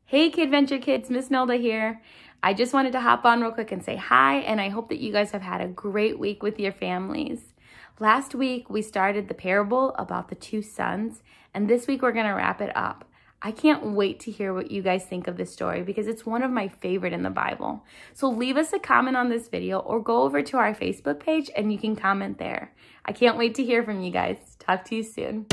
Hey Kidventure kids, Miss Nelda here. I just wanted to hop on real quick and say hi, and I hope that you guys have had a great week with your families. Last week we started the parable about the two sons, and this week we're going to wrap it up. I can't wait to hear what you guys think of this story because it's one of my favorite in the Bible. So leave us a comment on this video or go over to our Facebook page and you can comment there. I can't wait to hear from you guys. Talk to you soon.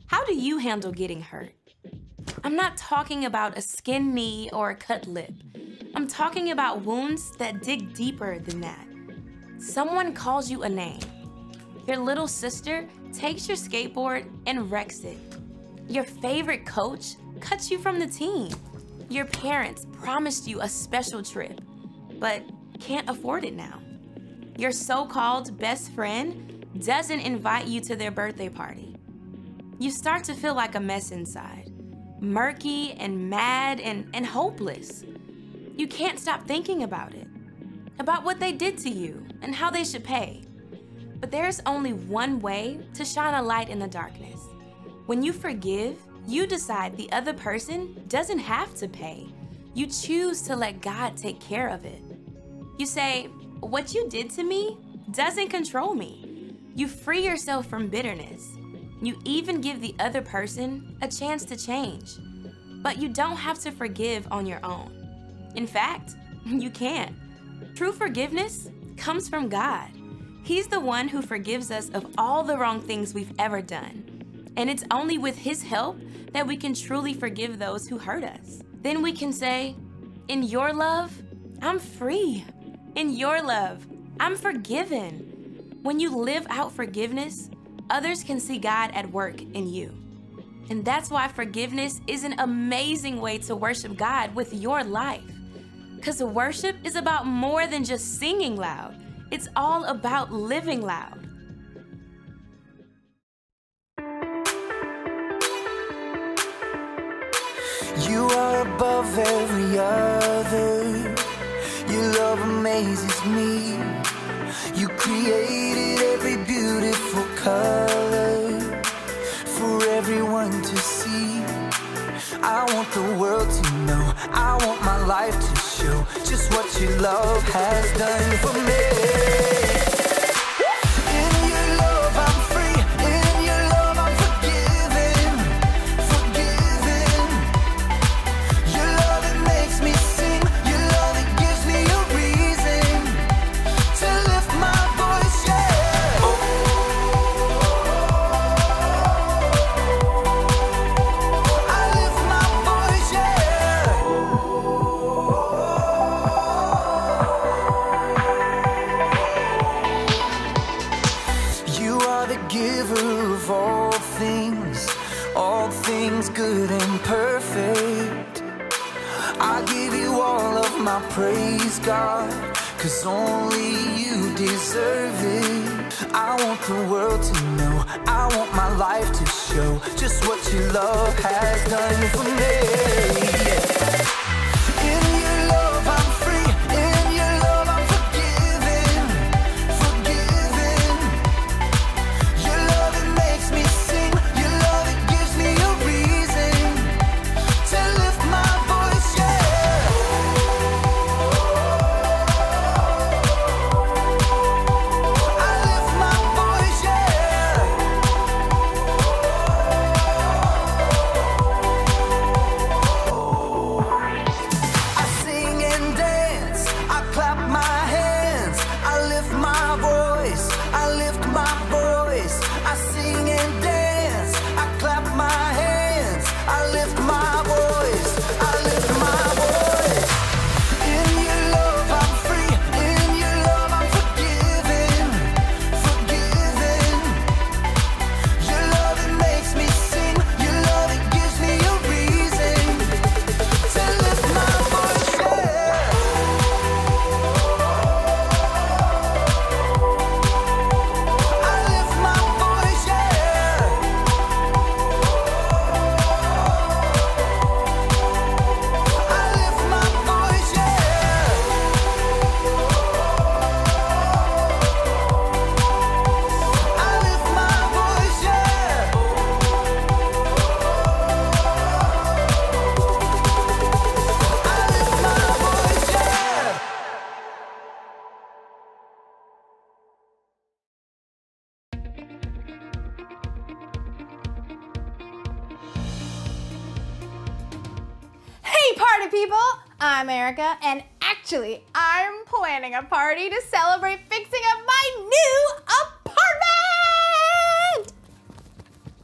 How do you handle getting hurt? I'm not talking about a skinned knee or a cut lip. I'm talking about wounds that dig deeper than that. Someone calls you a name. Your little sister takes your skateboard and wrecks it. Your favorite coach cuts you from the team. Your parents promised you a special trip, but can't afford it now. Your so-called best friend doesn't invite you to their birthday party. You start to feel like a mess inside, murky and mad and hopeless. You can't stop thinking about it, about what they did to you and how they should pay. But there's only one way to shine a light in the darkness. When you forgive, you decide the other person doesn't have to pay. You choose to let God take care of it. You say, what you did to me doesn't control me. You free yourself from bitterness. You even give the other person a chance to change. But you don't have to forgive on your own. In fact, you can't. True forgiveness comes from God. He's the one who forgives us of all the wrong things we've ever done. And it's only with His help that we can truly forgive those who hurt us. Then we can say, in your love, I'm free. In your love, I'm forgiven. When you live out forgiveness, others can see God at work in you. And that's why forgiveness is an amazing way to worship God with your life. Because worship is about more than just singing loud. It's all about living loud. You are above every other. Your love amazes me. You created every beautiful color for everyone to see. I want the world to know, I want my life to show just what your love has done for me. In your love I'm free, in your love I'm forgiven, forgiven. Your love it makes me sing, your love it gives me a reason to lift my voice, yeah. I lift my voice, yeah. You are the giver of all things good and perfect. I give you all of my praise, God, 'cause only you deserve it. I want the world to know, I want my life to show just what your love has done for me. In your love I'm free, in your love I'm forgiven, forgiven. Your love it makes me sing, your love it gives me a reason to lift my voice, yeah. I lift my voice, yeah. party people! I'm Erica, and actually, I'm planning a party to celebrate fixing up my new apartment!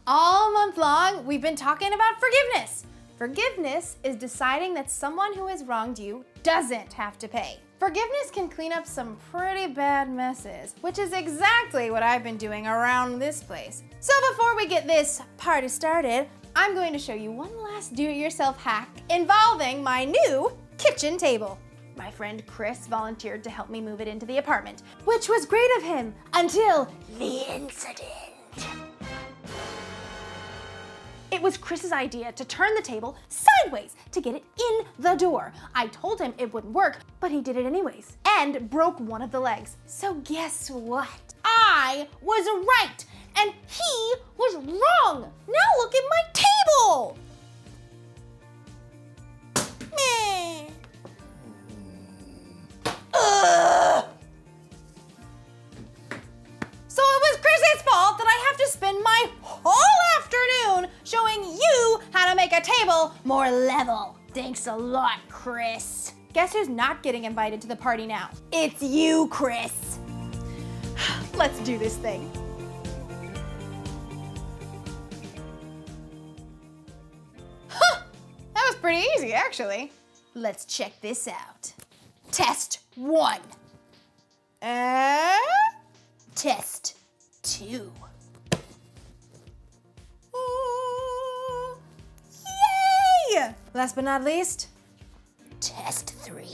All month long, we've been talking about forgiveness. Forgiveness is deciding that someone who has wronged you doesn't have to pay. Forgiveness can clean up some pretty bad messes, which is exactly what I've been doing around this place. So before we get this party started, I'm going to show you one last do-it-yourself hack involving my new kitchen table. My friend Chris volunteered to help me move it into the apartment, which was great of him until the incident. It was Chris's idea to turn the table sideways to get it in the door. I told him it wouldn't work, but he did it anyways and broke one of the legs. So guess what? I was right and he was wrong. Now look at my table. Meh. So it was Chris's fault that I have to spend my whole afternoon showing you how to make a table more level. Thanks a lot, Chris. Guess who's not getting invited to the party now? It's you, Chris. Let's do this thing. Huh, that was pretty easy, actually. Let's check this out. Test 1. Test 2. Ooh, yay! Last but not least, test 3.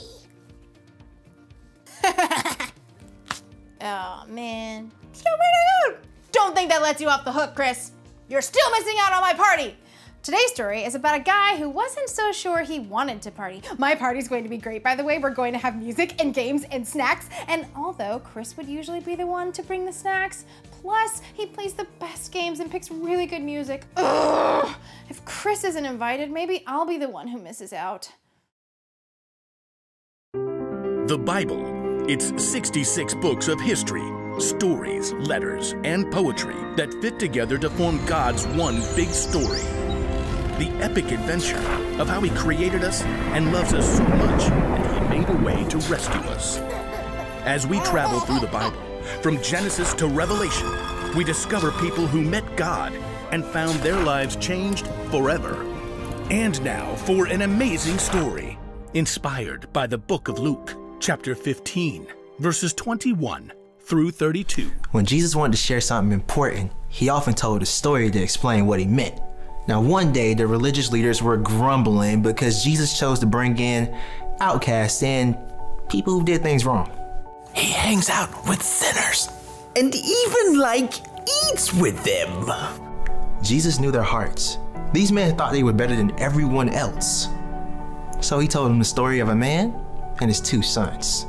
Oh man, still pretty good. Don't think that lets you off the hook, Chris. You're still missing out on my party. Today's story is about a guy who wasn't so sure he wanted to party. My party's going to be great, by the way. We're going to have music and games and snacks. And although Chris would usually be the one to bring the snacks, plus he plays the best games and picks really good music. Ugh! If Chris isn't invited, maybe I'll be the one who misses out. The Bible. It's 66 books of history, stories, letters, and poetry that fit together to form God's one big story. The epic adventure of how He created us and loves us so much that He made a way to rescue us. As we travel through the Bible, from Genesis to Revelation, we discover people who met God and found their lives changed forever. And now for an amazing story, inspired by the book of Luke, chapter 15, verses 21 through 32. When Jesus wanted to share something important, He often told a story to explain what He meant. Now one day, the religious leaders were grumbling because Jesus chose to bring in outcasts and people who did things wrong. He hangs out with sinners and even, eats with them. Jesus knew their hearts. These men thought they were better than everyone else. So He told them the story of a man and his 2 sons.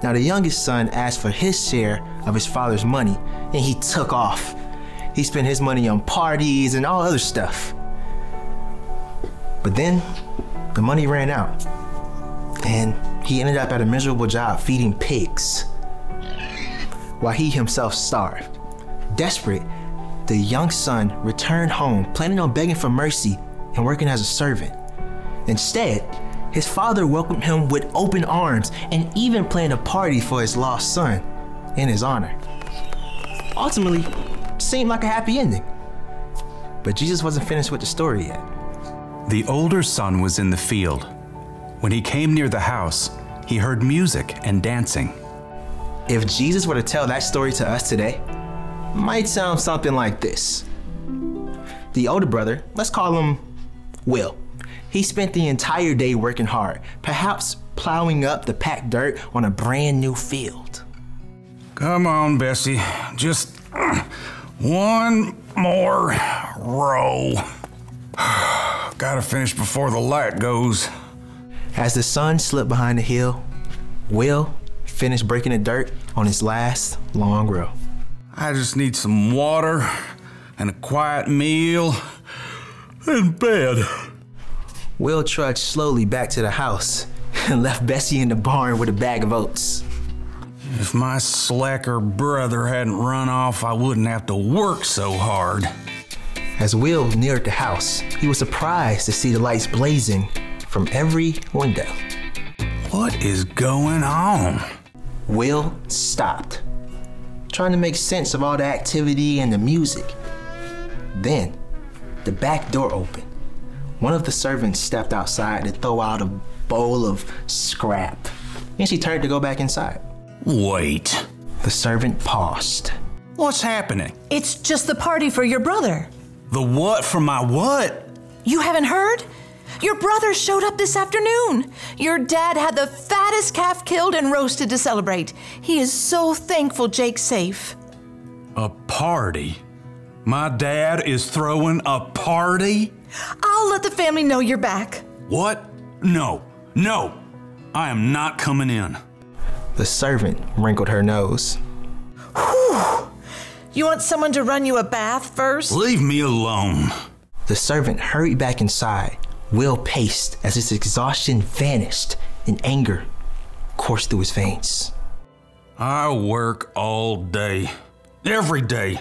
Now the youngest son asked for his share of his father's money and he took off. He spent his money on parties and all other stuff. But then the money ran out and he ended up at a miserable job feeding pigs while he himself starved. Desperate, the young son returned home, planning on begging for mercy and working as a servant. Instead, his father welcomed him with open arms and even planned a party for his lost son in his honor. Ultimately, seemed like a happy ending. But Jesus wasn't finished with the story yet. The older son was in the field. When he came near the house, he heard music and dancing. If Jesus were to tell that story to us today, it might sound something like this. The older brother, let's call him Will. He spent the entire day working hard, perhaps plowing up the packed dirt on a brand new field. Come on, Bessie, just one more row. Gotta finish before the light goes. As the sun slipped behind the hill, Will finished breaking the dirt on his last long row. I just need some water and a quiet meal and bed. Will trudged slowly back to the house and left Bessie in the barn with a bag of oats. If my slacker brother hadn't run off, I wouldn't have to work so hard. As Will neared the house, he was surprised to see the lights blazing from every window. What is going on? Will stopped, trying to make sense of all the activity and the music. Then, the back door opened. One of the servants stepped outside to throw out a bowl of scrap. Then she turned to go back inside. Wait. The servant paused. What's happening? It's just the party for your brother. The what for my what? You haven't heard? Your brother showed up this afternoon. Your dad had the fattest calf killed and roasted to celebrate. He is so thankful Jake's safe. A party? My dad is throwing a party? I'll let the family know you're back. What? No. I am not coming in. The servant wrinkled her nose. Whew. You want someone to run you a bath first? Leave me alone. The servant hurried back inside. Will paced as his exhaustion vanished and anger coursed through his veins. I work all day. Every day.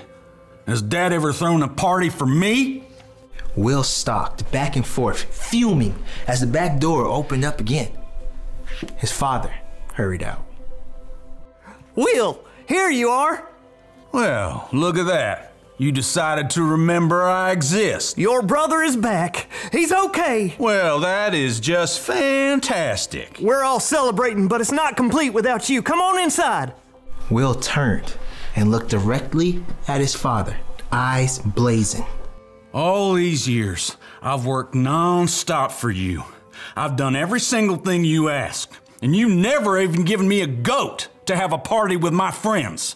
Has Dad ever thrown a party for me? Will stalked back and forth, fuming as the back door opened up again. His father hurried out. Will, here you are. Well, look at that. You decided to remember I exist. Your brother is back. He's okay. Well, that is just fantastic. We're all celebrating, but it's not complete without you. Come on inside. Will turned and looked directly at his father, eyes blazing. All these years, I've worked non-stop for you. I've done every single thing you asked, and you never even given me a goat to have a party with my friends.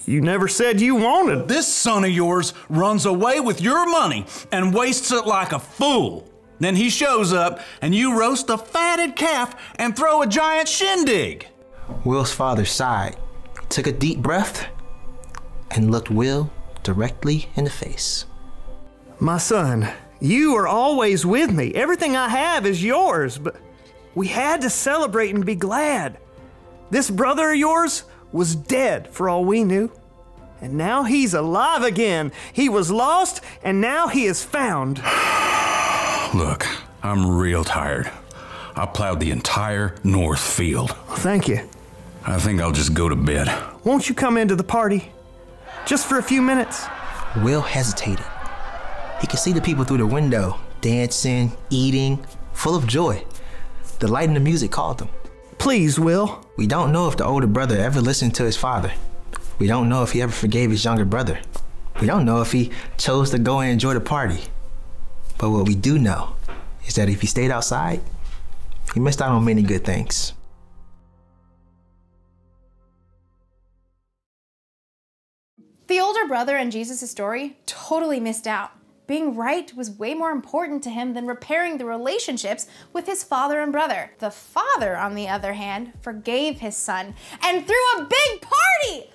You never said you wanted. This son of yours runs away with your money and wastes it like a fool. Then he shows up and you roast a fatted calf and throw a giant shindig. Will's father sighed, took a deep breath, and looked Will directly in the face. My son, you are always with me. Everything I have is yours, but we had to celebrate and be glad. This brother of yours was dead for all we knew. And now he's alive again. He was lost and now he is found. Look, I'm real tired. I plowed the entire north field. Thank you. I think I'll just go to bed. Won't you come into the party? Just for a few minutes. Will hesitated. He could see the people through the window, dancing, eating, full of joy. The light and the music called them. Please, Will. We don't know if the older brother ever listened to his father. We don't know if he ever forgave his younger brother. We don't know if he chose to go and enjoy the party. But what we do know is that if he stayed outside, he missed out on many good things. The older brother in Jesus' story totally missed out. Being right was way more important to him than repairing the relationships with his father and brother. The father, on the other hand, forgave his son and threw a big party!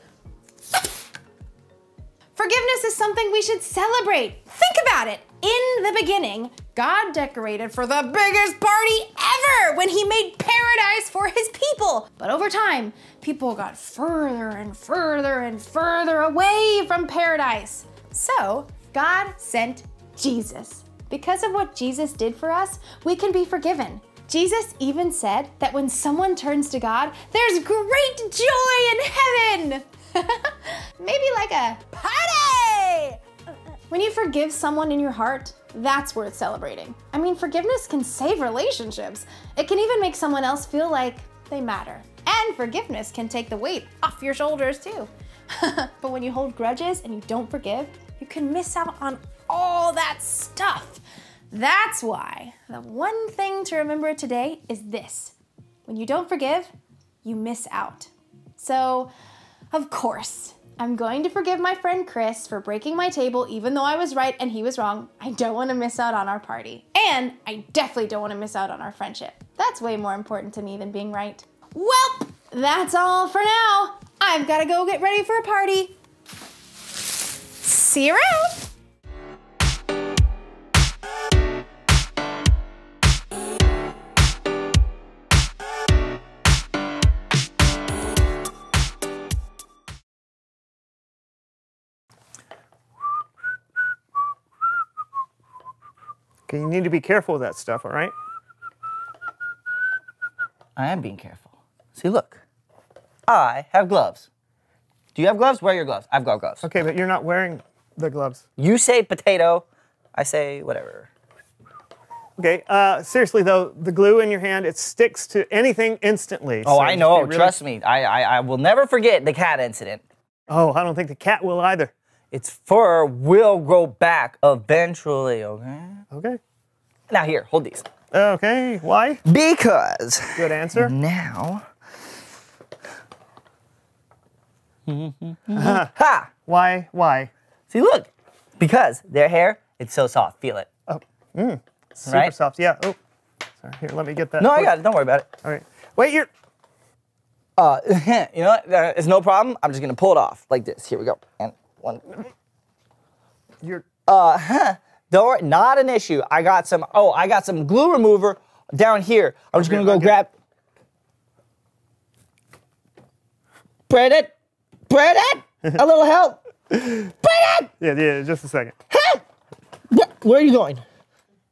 Forgiveness is something we should celebrate. Think about it. In the beginning, God decorated for the biggest party ever when he made paradise for his people. But over time, people got further and further and further away from paradise. So, God sent Jesus. Because of what Jesus did for us, we can be forgiven. Jesus even said that when someone turns to God, there's great joy in heaven. Maybe like a party! When you forgive someone in your heart, that's worth celebrating. I mean, forgiveness can save relationships. It can even make someone else feel like they matter. And forgiveness can take the weight off your shoulders too. But when you hold grudges and you don't forgive, you can miss out on all that stuff. That's why the one thing to remember today is this. When you don't forgive, you miss out. So, of course, I'm going to forgive my friend Chris for breaking my table even though I was right and he was wrong. I don't want to miss out on our party. And I definitely don't want to miss out on our friendship. That's way more important to me than being right. Well, that's all for now. I've got to go get ready for a party. See you around. Okay, you need to be careful with that stuff, all right? I am being careful. See, look. I have gloves. Do you have gloves? Wear your gloves. I've got gloves. Okay, but you're not wearing the gloves. You say potato. I say whatever. Okay, seriously though, the glue in your hand, it sticks to anything instantly. Oh, so I know. really... Trust me. I will never forget the cat incident. Oh, I don't think the cat will either. Its fur will grow back eventually, okay? Okay. Now here, hold these. Okay, why? Because. Good answer. Now. Ha! Why? See, look. Because their hair, it's so soft. Feel it. Oh, super soft. Yeah. Oh, sorry. Here, let me get that. No, I got it. Don't worry about it. All right. Wait, you're. You know what? It's no problem. I'm just gonna pull it off like this. Here we go. And one. You're. Don't worry. Not an issue. I got some. Oh, I got some glue remover down here. I'm just gonna go grab. Brandon. A little help. Brandon. Yeah. Just a second. Help. Where are you going?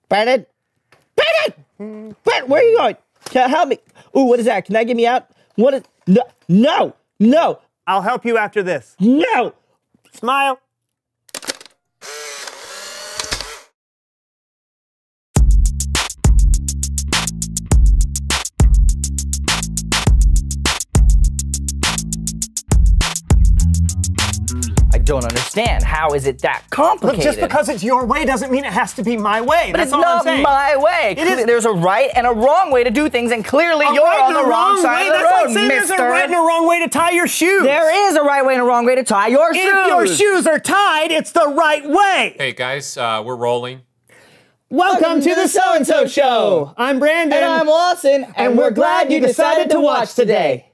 Brandon, where are you going? Can you help me? Ooh, what is that? Can that get me out? What is? No. I'll help you after this. No. Smile. I don't understand. How is it that complicated? Look, just because it's your way doesn't mean it has to be my way. But That's it's all I'm not saying. my way. There's a right and a wrong way to do things, and clearly you're on the wrong side of the That's road, like saying mister. there's a right and a wrong way to tie your shoes. There is a right way and a wrong way to tie your shoes. If your shoes are tied, it's the right way. Hey guys, we're rolling. Welcome to the So-and-So Show. I'm Brandon. And I'm Lawson, and we're glad you decided to watch today.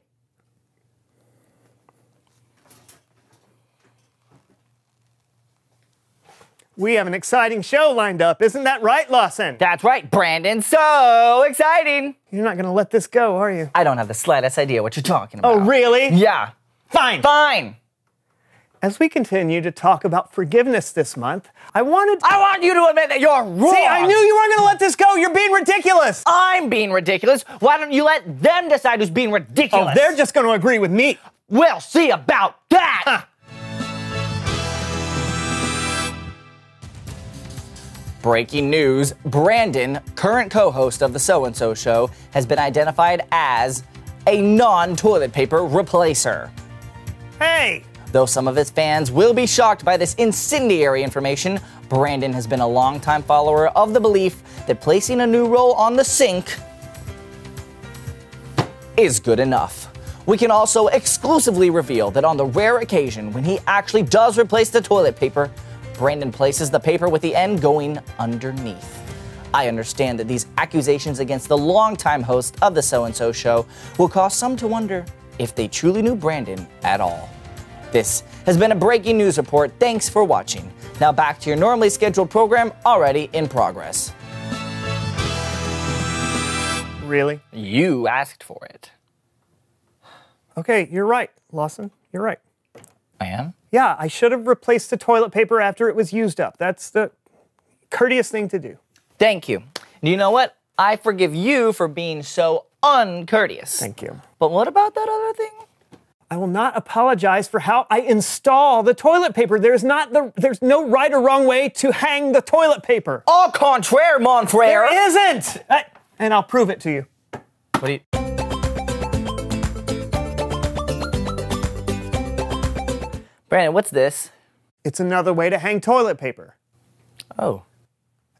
We have an exciting show lined up. Isn't that right, Lawson? That's right, Brandon. So exciting. You're not going to let this go, are you? I don't have the slightest idea what you're talking about. Oh, really? Yeah. Fine. As we continue to talk about forgiveness this month, I want you to admit that you're wrong. See, I knew you weren't going to let this go. You're being ridiculous. I'm being ridiculous. Why don't you let them decide who's being ridiculous? Oh, they're just going to agree with me. We'll see about that. Huh. Breaking news, Brandon, current co-host of the So-and-So Show, has been identified as a non-toilet paper replacer. Hey! Though some of his fans will be shocked by this incendiary information, Brandon has been a longtime follower of the belief that placing a new roll on the sink is good enough. We can also exclusively reveal that on the rare occasion when he actually does replace the toilet paper, Brandon places the paper with the end going underneath. I understand that these accusations against the longtime host of the So-and-So Show will cause some to wonder if they truly knew Brandon at all. This has been a breaking news report. Thanks for watching. Now back to your normally scheduled program already in progress. Really? You asked for it. Okay, you're right, Lawson. You're right. I am? Yeah, I should have replaced the toilet paper after it was used up. That's the courteous thing to do. Thank you. And you know what? I forgive you for being so uncourteous. Thank you. But what about that other thing? I will not apologize for how I install the toilet paper. There's no right or wrong way to hang the toilet paper. Au contraire, mon frere. There isn't! And I'll prove it to you. What do you... Brandon, what's this? It's another way to hang toilet paper. Oh.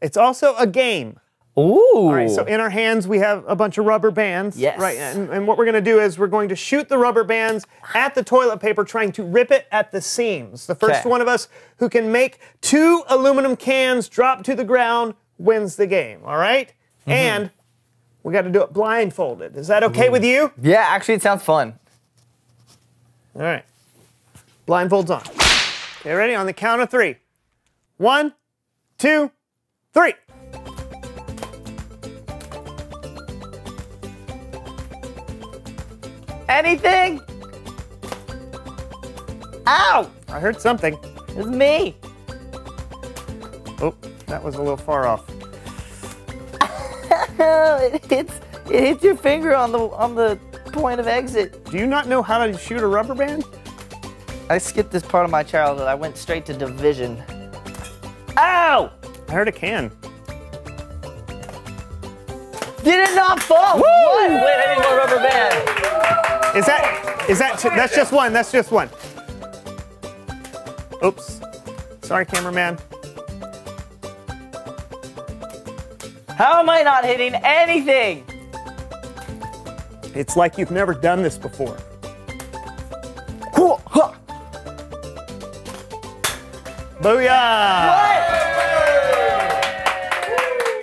It's also a game. Ooh. All right, so in our hands we have a bunch of rubber bands. Yes. Right, and what we're going to do is we're going to shoot the rubber bands at the toilet paper, trying to rip it at the seams. The first one of us who can make 2 aluminum cans drop to the ground wins the game, all right? Mm-hmm. And we got to do it blindfolded. Is that okay with you? Yeah, actually it sounds fun. All right. Blindfolds on. Okay, ready? On the count of 3. 1, 2, 3. Anything? Ow! I heard something. It's me. Oh, that was a little far off. It hits your finger on the point of exit. Do you not know how to shoot a rubber band? I skipped this part of my childhood. I went straight to division. Ow! I heard a can. Did it not fall? Woo! What? Wait, I need more rubber band. That's just one. That's just one. Oops. Sorry, cameraman. How am I not hitting anything? It's like you've never done this before. Booyah! What?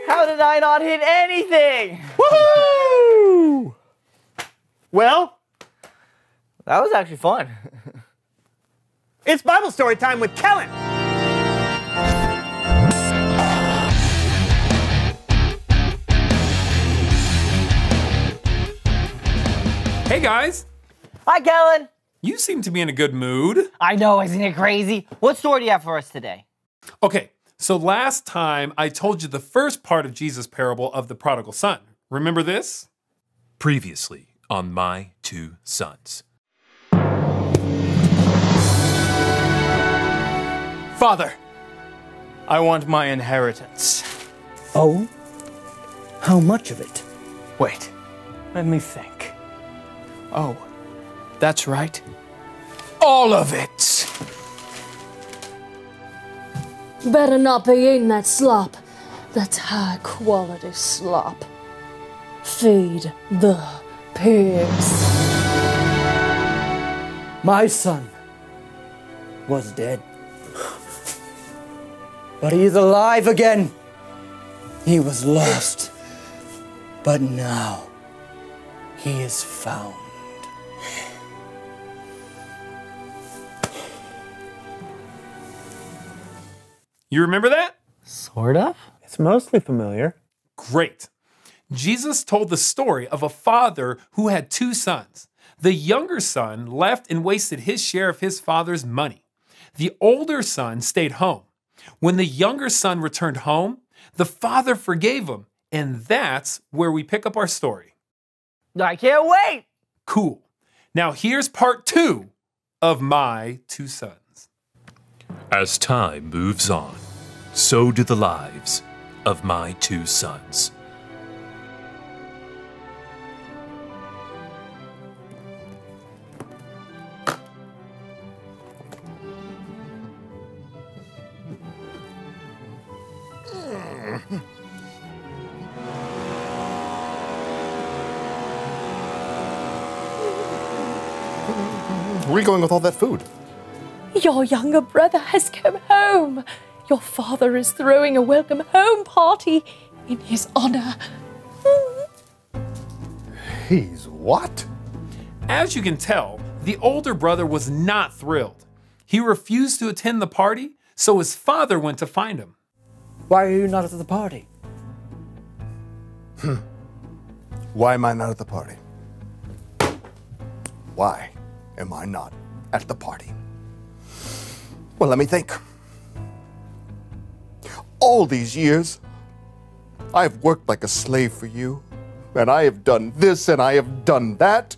How did I not hit anything? Woohoo! Well, that was actually fun. It's Bible story time with Kellen. Hey guys, Hi, Kellen. you seem to be in a good mood. I know, isn't it crazy? What story do you have for us today? Okay, so last time I told you the first part of Jesus' parable of the prodigal son. Remember this? Previously on My Two Sons. Father, I want my inheritance. Oh? How much of it? Wait, let me think. Oh, that's right. All of it! Better not be eating that slop. That's high quality slop. Feed the pigs. My son was dead. But he is alive again. He was lost. But now he is found. You remember that? Sort of. It's mostly familiar. Great. Jesus told the story of a father who had two sons. The younger son left and wasted his share of his father's money. The older son stayed home. When the younger son returned home, the father forgave him, and that's where we pick up our story. I can't wait! Cool. Now here's part 2 of My Two Sons. As time moves on, so do the lives of my two sons. Where are you going with all that food? Your younger brother has come home. Your father is throwing a welcome home party in his honor. He's what? As you can tell, the older brother was not thrilled. He refused to attend the party, so his father went to find him. Why are you not at the party? Why am I not at the party? Why am I not at the party? Well, let me think. All these years, I've worked like a slave for you, and I have done this and I have done that,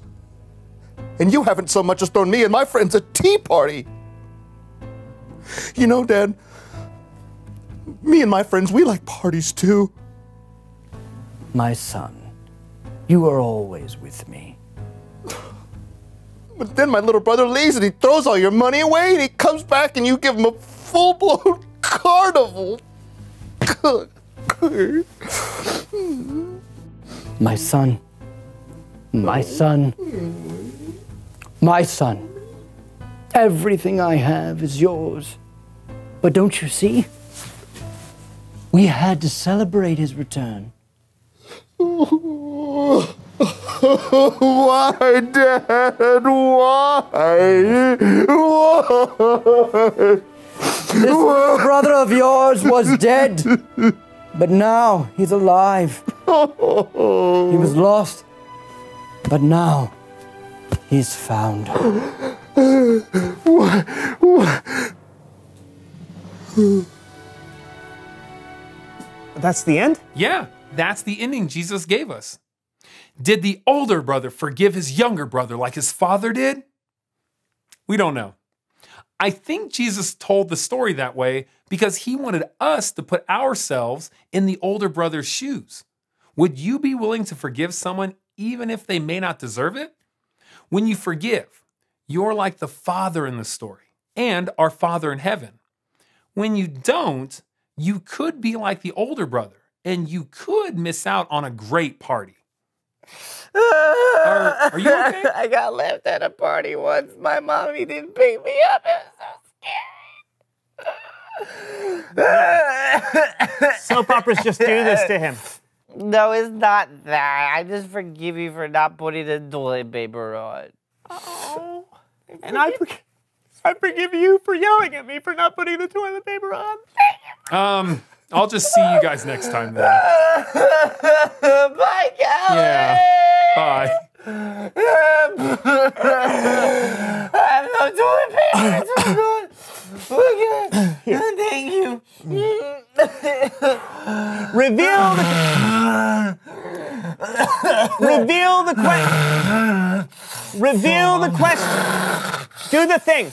and you haven't so much as thrown me and my friends a tea party. You know, Dad, me and my friends, we like parties too. My son, you are always with me. But then my little brother leaves and he throws all your money away and he comes back and you give him a full-blown carnival. My son, my son, my son. Everything I have is yours. But don't you see? We had to celebrate his return. Why, Dad? Why? Why? This little brother of yours was dead, but now he's alive. He was lost, but now he's found. That's the end? Yeah, that's the ending Jesus gave us. Did the older brother forgive his younger brother like his father did? We don't know. I think Jesus told the story that way because he wanted us to put ourselves in the older brother's shoes. Would you be willing to forgive someone even if they may not deserve it? When you forgive, you're like the Father in the story and our Father in heaven. When you don't, you could be like the older brother and you could miss out on a great party. Are you okay? I got left at a party once. My mommy didn't pick me up. It was so scary. Soap operas just do this to him. No, it's not that. I just forgive you for not putting the toilet paper on. Oh. And I forgive you for yelling at me for not putting the toilet paper on. I'll just see you guys next time then. Bye, Calvin. Yeah. Bye. I have no toilet paper. It's so good. Thank you. Reveal the question. Do the thing.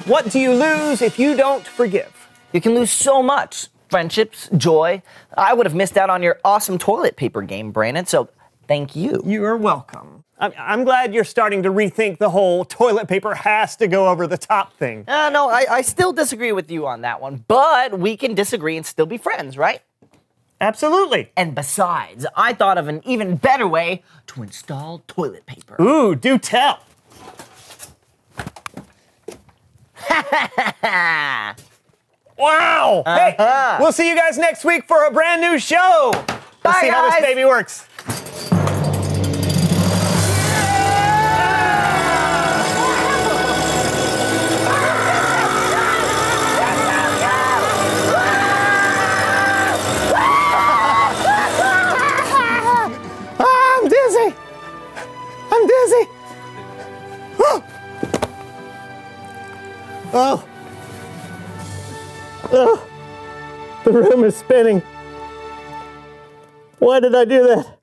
What do you lose if you don't forgive? You can lose so much. Friendships, joy. I would have missed out on your awesome toilet paper game, Brandon, so thank you. You are welcome. I'm glad you're starting to rethink the whole toilet paper has to go over the top thing. No, I still disagree with you on that one, but we can disagree and still be friends, right? Absolutely. And besides, I thought of an even better way to install toilet paper. Ooh, do tell. Wow! Hey, we'll see you guys next week for a brand new show. Let's see how this baby works. I'm dizzy. I'm dizzy. Oh. Oh, the room is spinning. Why did I do that?